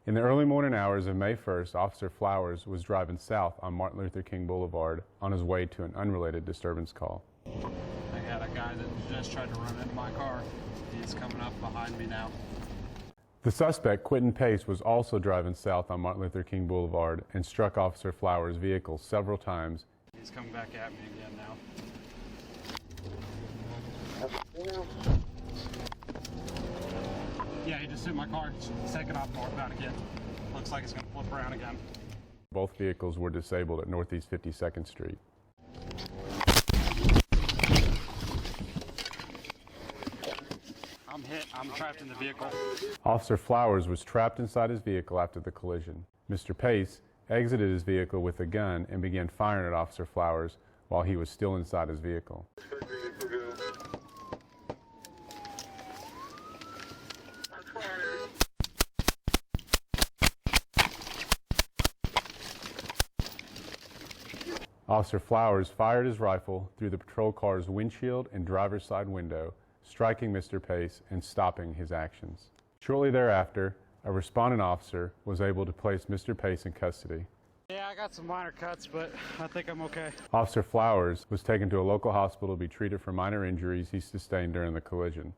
In the early morning hours of May 1st, Officer Flowers was driving south on Martin Luther King Boulevard on his way to an unrelated disturbance call. I got a guy that just tried to run into my car. He's coming up behind me now. The suspect, Quinton Pace, was also driving south on Martin Luther King Boulevard and struck Officer Flowers' vehicle several times. He's coming back at me again now. Yeah, he just hit my car. He's taking off northbound again. Looks like he's going to flip around again. Both vehicles were disabled at Northeast 52nd Street. I'm hit. I'm trapped in the vehicle. Officer Flowers was trapped inside his vehicle after the collision. Mr. Pace exited his vehicle with a gun and began firing at Officer Flowers while he was still inside his vehicle. Officer Flowers fired his rifle through the patrol car's windshield and driver's side window, striking Mr. Pace and stopping his actions. Shortly thereafter, a responding officer was able to place Mr. Pace in custody. Yeah, I got some minor cuts, but I think I'm okay. Officer Flowers was taken to a local hospital to be treated for minor injuries he sustained during the collision.